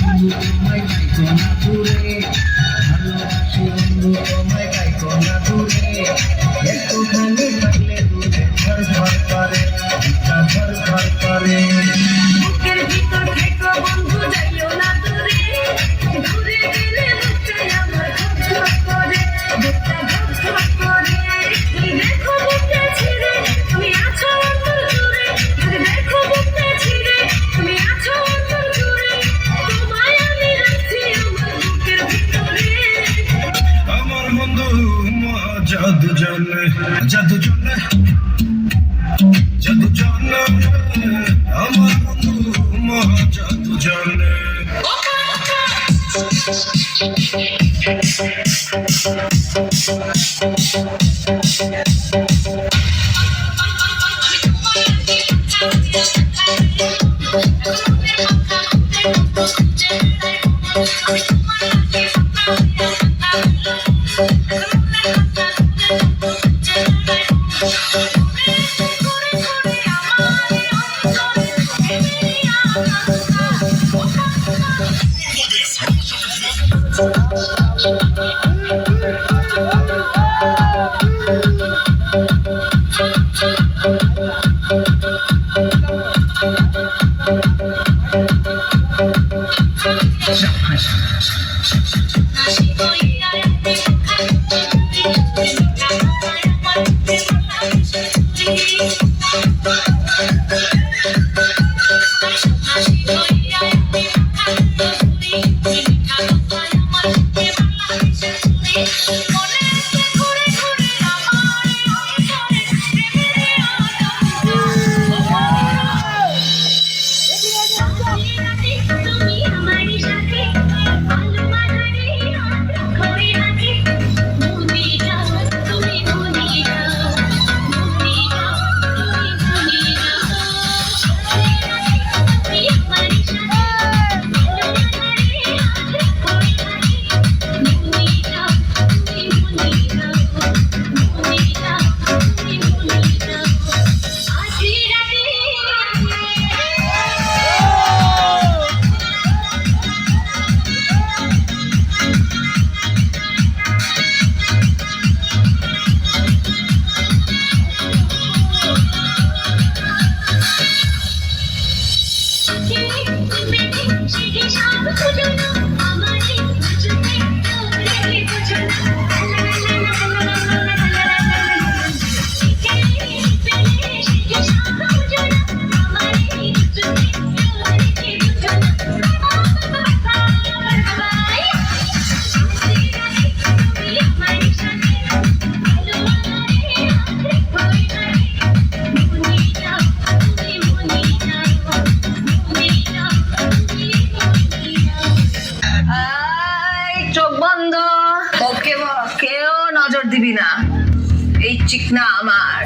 বন্ধু তোমায় গাইতো না দূরে, ভালোবাসি বন্ধু তোমায় গাইতো না দূরে, একটুখানি থাকলে দূরে ঘর ঘর করে, ঘর ঘর করে। বুকের ভিতর থেকো বন্ধু যাইও না দূরে, দূরে গেলে বুকটা আমার ধক করে, বুকটা ধক করে। তুমি দেখো বুকটা ছিঁড়ে, তুমি আছো অন্তর জুড়ে, তুমি দেখো বুকটা ছিঁড়ে, তুমি আছো অন্তর জুড়ে, তোমায় আমি রাখছি আমার বুকের ভিতরে। আমার বন্ধু জাদু জানে, জাদু জানে, জাদু জানে, আমার বন্ধু জাদু জানে। চোখ বন্ধ, ওকে কেউ নজর দিবি না, এই চিকনা আমার।